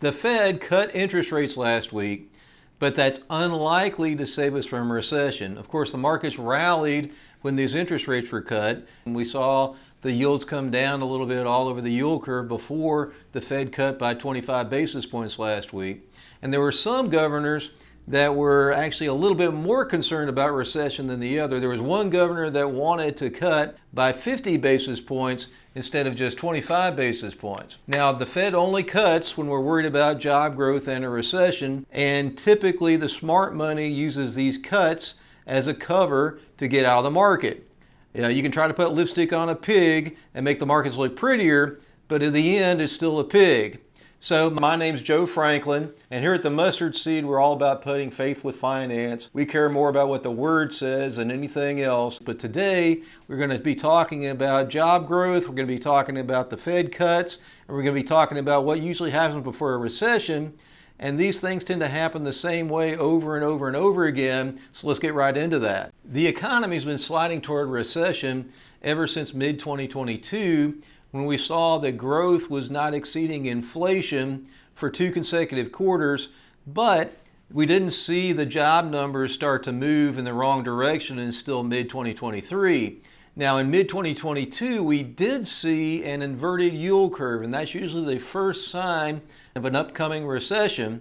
The Fed cut interest rates last week, but that's unlikely to save us from a recession. Of course, the markets rallied when these interest rates were cut, and we saw the yields come down a little bit all over the yield curve before the Fed cut by 25 basis points last week. And there were some governors that were actually a little bit more concerned about recession than the other. There was one governor that wanted to cut by 50 basis points instead of just 25 basis points. Now, the Fed only cuts when we're worried about job growth and a recession, and typically the smart money uses these cuts as a cover to get out of the market. You know, you can try to put lipstick on a pig and make the markets look prettier, but in the end, it's still a pig. So my name's Joe Franklin, and here at the Mustard Seed, we're all about putting faith with finance. We care more about what the Word says than anything else. But today, we're going to be talking about job growth, we're going to be talking about the Fed cuts, and we're going to be talking about what usually happens before a recession. And these things tend to happen the same way over and over and over again, so let's get right into that. The economy's been sliding toward recession ever since mid-2022, when we saw that growth was not exceeding inflation for 2 consecutive quarters, but we didn't see the job numbers start to move in the wrong direction until mid-2023. Now in mid-2022, we did see an inverted yield curve, and that's usually the first sign of an upcoming recession.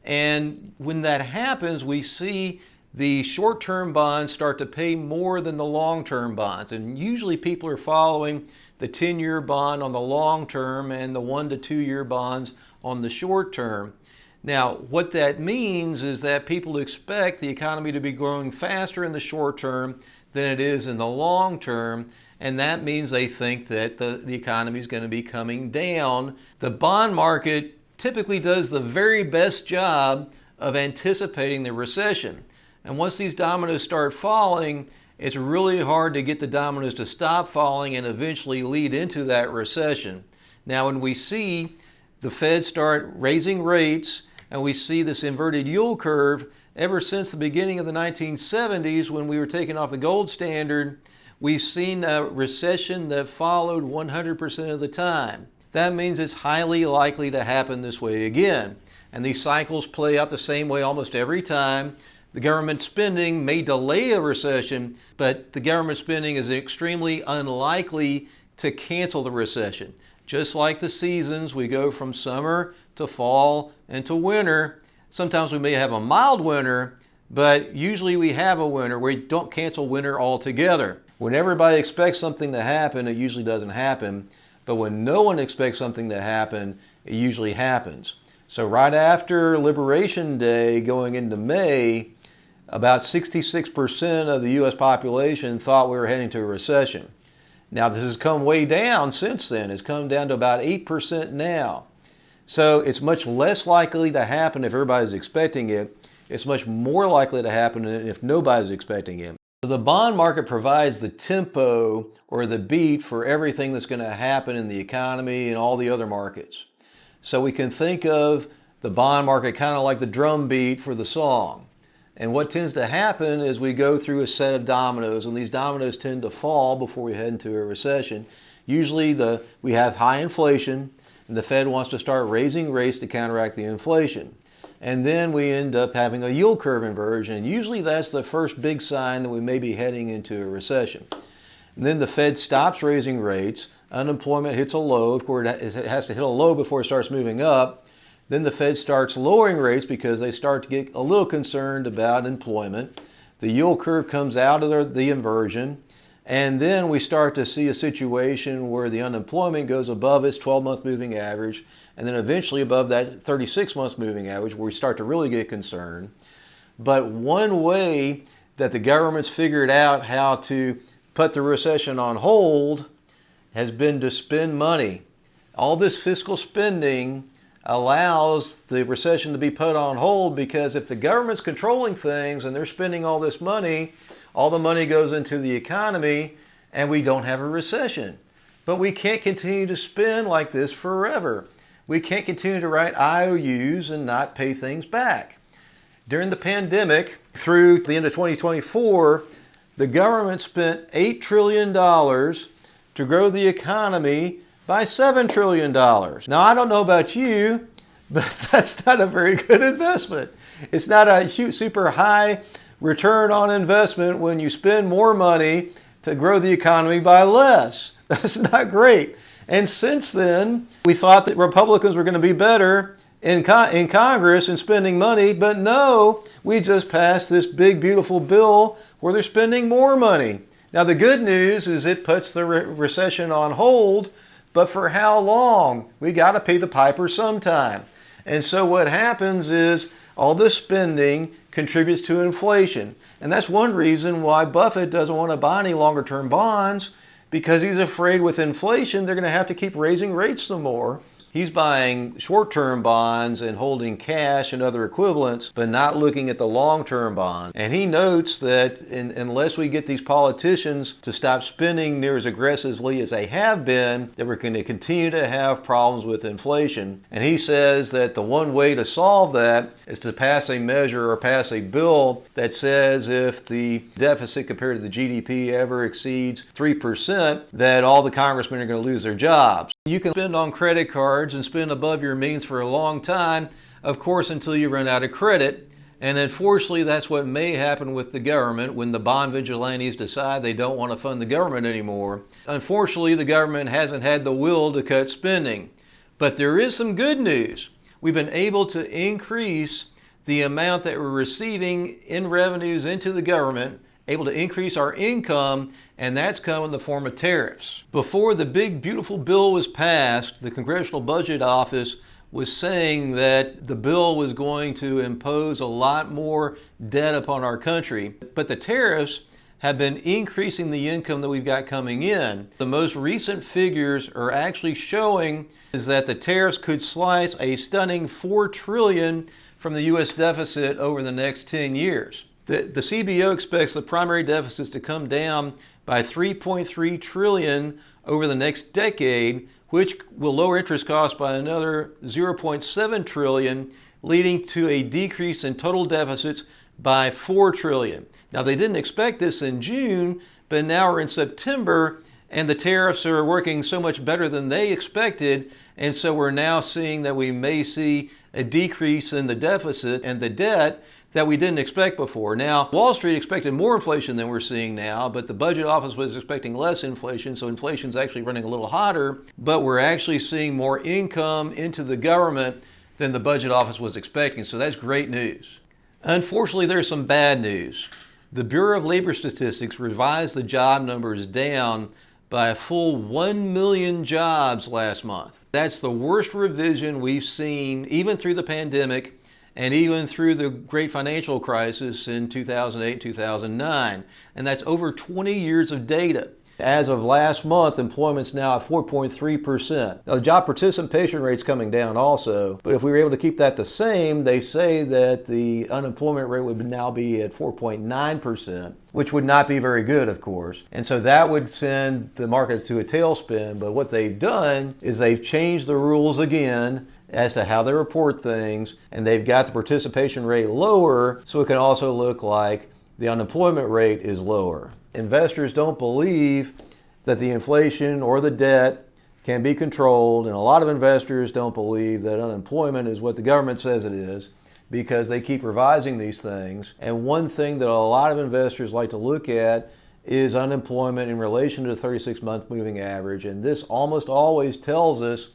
And when that happens, we see the short-term bonds start to pay more than the long-term bonds. And usually people are following the 10-year bond on the long term and the 1 to 2 year bonds on the short term. Now, what that means is that people expect the economy to be growing faster in the short term than it is in the long term, and that means they think that the economy is going to be coming down. The bond market typically does the very best job of anticipating the recession. And once these dominoes start falling, it's really hard to get the dominoes to stop falling and eventually lead into that recession. Now, when we see the Fed start raising rates and we see this inverted yield curve, ever since the beginning of the 1970s, when we were taking off the gold standard, we've seen a recession that followed 100% of the time. That means it's highly likely to happen this way again. And these cycles play out the same way almost every time. The government spending may delay a recession, but the government spending is extremely unlikely to cancel the recession. Just like the seasons, we go from summer to fall and to winter. Sometimes we may have a mild winter, but usually we have a winter. We don't cancel winter altogether. When everybody expects something to happen, it usually doesn't happen. But when no one expects something to happen, it usually happens. So right after Liberation Day going into May, about 66% of the U.S. population thought we were heading to a recession. Now this has come way down since then. It's come down to about 8% now. So it's much less likely to happen if everybody's expecting it. It's much more likely to happen if nobody's expecting it. The bond market provides the tempo or the beat for everything that's going to happen in the economy and all the other markets. So we can think of the bond market kind of like the drum beat for the song. And what tends to happen is we go through a set of dominoes, and these dominoes tend to fall before we head into a recession. Usually we have high inflation, and the Fed wants to start raising rates to counteract the inflation. And then we end up having a yield curve inversion, and usually that's the first big sign that we may be heading into a recession. And then the Fed stops raising rates, unemployment hits a low. Of course, it has to hit a low before it starts moving up. Then the Fed starts lowering rates because they start to get a little concerned about employment. The yield curve comes out of the inversion, and then we start to see a situation where the unemployment goes above its 12-month moving average, and then eventually above that 36-month moving average, where we start to really get concerned. But one way that the government's figured out how to put the recession on hold has been to spend money. All this fiscal spending allows the recession to be put on hold, because if the government's controlling things and they're spending all this money, all the money goes into the economy and we don't have a recession. But we can't continue to spend like this forever. We can't continue to write IOUs and not pay things back. During the pandemic through the end of 2024, the government spent $8 trillion to grow the economy by $7 trillion. Now, I don't know about you, but that's not a very good investment. It's not a super high return on investment when you spend more money to grow the economy by less. That's not great. And since then, we thought that Republicans were going to be better in Congress in spending money, but no, we just passed this big, beautiful bill where they're spending more money. Now, the good news is it puts the recession on hold, but for how long? We got to pay the piper sometime. And so what happens is all this spending contributes to inflation. And that's one reason why Buffett doesn't want to buy any longer-term bonds, because he's afraid with inflation they're going to have to keep raising rates some more. He's buying short-term bonds and holding cash and other equivalents, but not looking at the long-term bond. And he notes that unless we get these politicians to stop spending near as aggressively as they have been, that we're going to continue to have problems with inflation. And he says that the one way to solve that is to pass a measure or pass a bill that says if the deficit compared to the GDP ever exceeds 3%, that all the congressmen are going to lose their jobs. You can spend on credit cards and spend above your means for a long time, of course, until you run out of credit. And unfortunately, that's what may happen with the government when the bond vigilantes decide they don't want to fund the government anymore. Unfortunately, the government hasn't had the will to cut spending. But there is some good news. We've been able to increase the amount that we're receiving in revenues into the government, able to increase our income, and that's come in the form of tariffs. Before the big, beautiful bill was passed, the Congressional Budget Office was saying that the bill was going to impose a lot more debt upon our country. But the tariffs have been increasing the income that we've got coming in. The most recent figures are actually showing is that the tariffs could slice a stunning $4 trillion from the U.S. deficit over the next 10 years. The CBO expects the primary deficits to come down by $3.3 trillion over the next decade, which will lower interest costs by another $0.7 trillion, leading to a decrease in total deficits by $4 trillion. Now, they didn't expect this in June, but now we're in September, and the tariffs are working so much better than they expected, and so we're now seeing that we may see a decrease in the deficit and the debt that we didn't expect before. Now, Wall Street expected more inflation than we're seeing now, but the budget office was expecting less inflation, so inflation's actually running a little hotter, but we're actually seeing more income into the government than the budget office was expecting, so that's great news. Unfortunately, there's some bad news. The Bureau of Labor Statistics revised the job numbers down by a full 1 million jobs last month. That's the worst revision we've seen, even through the pandemic, and even through the great financial crisis in 2008, 2009. And that's over 20 years of data. As of last month, employment's now at 4.3%. Now, the job participation rate's coming down also, but if we were able to keep that the same, they say that the unemployment rate would now be at 4.9%, which would not be very good, of course. And so that would send the markets to a tailspin, but what they've done is they've changed the rules again as to how they report things, and they've got the participation rate lower, so it can also look like the unemployment rate is lower. Investors don't believe that the inflation or the debt can be controlled, and a lot of investors don't believe that unemployment is what the government says it is, because they keep revising these things. And one thing that a lot of investors like to look at is unemployment in relation to the 36-month moving average, and this almost always tells us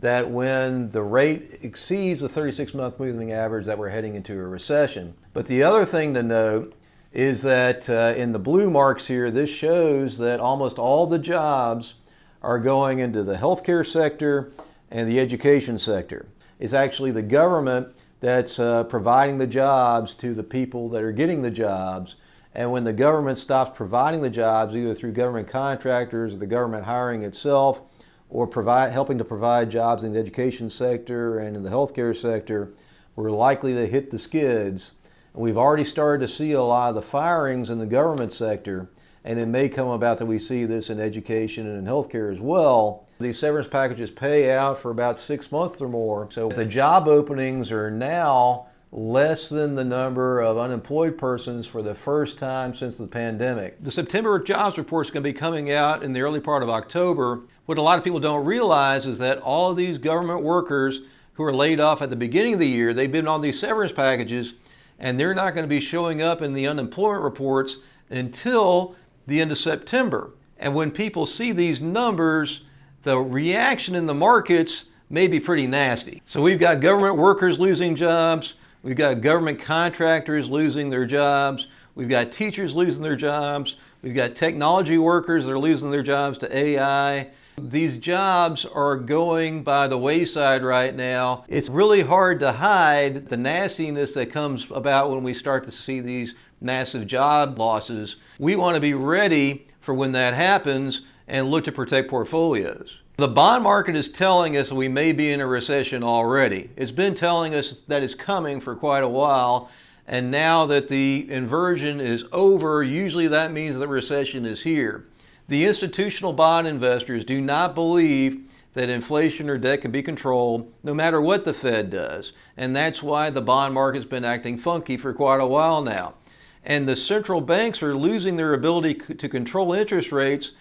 that when the rate exceeds the 36-month moving average, that we're heading into a recession. But the other thing to note is that in the blue marks here, this shows that almost all the jobs are going into the healthcare sector and the education sector. It's actually the government that's providing the jobs to the people that are getting the jobs. And when the government stops providing the jobs, either through government contractors or the government hiring itself, or helping to provide jobs in the education sector and in the healthcare sector, we're likely to hit the skids. And we've already started to see a lot of the firings in the government sector, and it may come about that we see this in education and in healthcare as well. These severance packages pay out for about 6 months or more. So the job openings are now less than the number of unemployed persons for the first time since the pandemic. The September jobs report is going to be coming out in the early part of October. What a lot of people don't realize is that all of these government workers who are laid off at the beginning of the year. They've been on these severance packages, and they're not going to be showing up in the unemployment reports until the end of September. And when people see these numbers, the reaction in the markets may be pretty nasty. So we've got government workers losing jobs. We've got government contractors losing their jobs. We've got teachers losing their jobs. We've got technology workers that are losing their jobs to AI. These jobs are going by the wayside right now. It's really hard to hide the nastiness that comes about when we start to see these massive job losses. We want to be ready for when that happens and look to protect portfolios. The bond market is telling us we may be in a recession already. It's been telling us that it's coming for quite a while, and now that the inversion is over, usually that means the recession is here. The institutional bond investors do not believe that inflation or debt can be controlled no matter what the Fed does, and that's why the bond market's been acting funky for quite a while now. And the central banks are losing their ability to control interest rates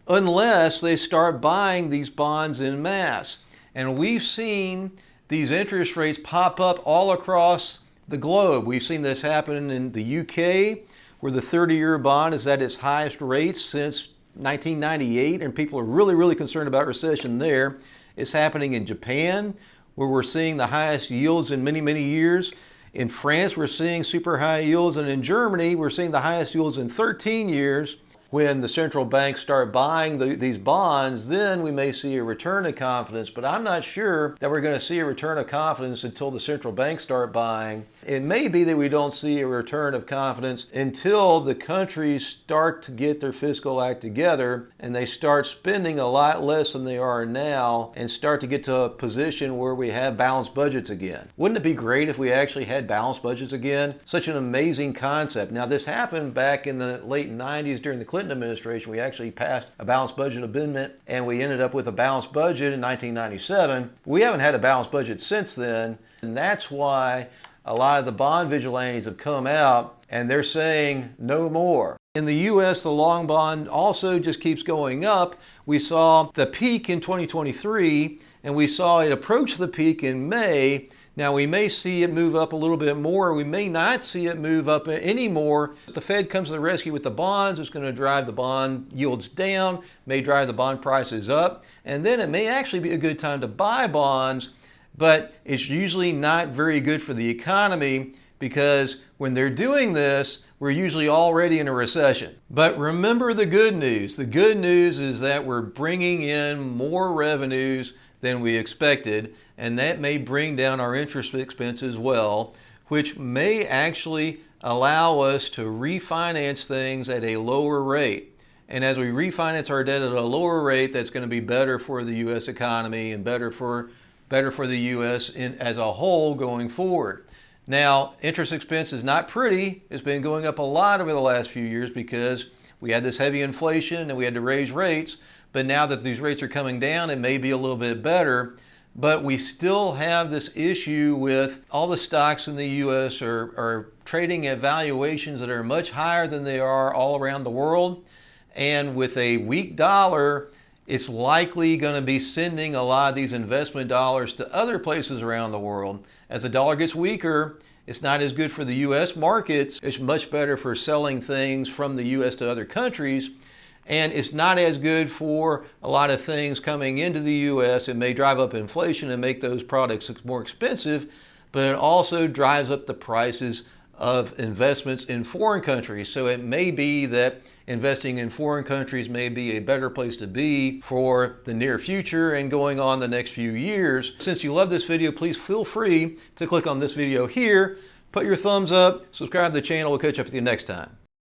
unless they start buying these bonds en masse. And we've seen these interest rates pop up all across the globe. We've seen this happen in the UK, where the 30-year bond is at its highest rates since 1998, and people are really concerned about recession there. It's happening in Japan, where we're seeing the highest yields in many years. In France, we're seeing super high yields, and in Germany, we're seeing the highest yields in 13 years. When the central banks start buying these bonds, then we may see a return of confidence, but I'm not sure that we're going to see a return of confidence until the central banks start buying. It may be that we don't see a return of confidence until the countries start to get their fiscal act together and they start spending a lot less than they are now and start to get to a position where we have balanced budgets again. Wouldn't it be great if we actually had balanced budgets again? Such an amazing concept. Now, this happened back in the late 90s during the Clinton administration. We actually passed a balanced budget amendment, and we ended up with a balanced budget in 1997. We haven't had a balanced budget since then, and that's why a lot of the bond vigilantes have come out and they're saying no more. In the US, the long bond also just keeps going up. We saw the peak in 2023, and we saw it approach the peak in May. Now, we may see it move up a little bit more. We may not see it move up anymore. If the Fed comes to the rescue with the bonds, it's going to drive the bond yields down, may drive the bond prices up, and then it may actually be a good time to buy bonds, but it's usually not very good for the economy because when they're doing this, we're usually already in a recession. But remember the good news. The good news is that we're bringing in more revenues than we expected, and that may bring down our interest expense as well, which may actually allow us to refinance things at a lower rate. And as we refinance our debt at a lower rate, that's going to be better for the U.S. economy and better for the U.S. as a whole going forward. Now, interest expense is not pretty. It's been going up a lot over the last few years because we had this heavy inflation and we had to raise rates. But now that these rates are coming down, it may be a little bit better. But we still have this issue with all the stocks in the U.S. are trading at valuations that are much higher than they are all around the world. And with a weak dollar, it's likely going to be sending a lot of these investment dollars to other places around the world. As the dollar gets weaker, it's not as good for the U.S. markets. It's much better for selling things from the U.S. to other countries. And it's not as good for a lot of things coming into the U.S. It may drive up inflation and make those products more expensive, but it also drives up the prices of investments in foreign countries. So it may be that investing in foreign countries may be a better place to be for the near future and going on the next few years. Since you love this video, please feel free to click on this video here, put your thumbs up, subscribe to the channel. We'll catch up with you next time.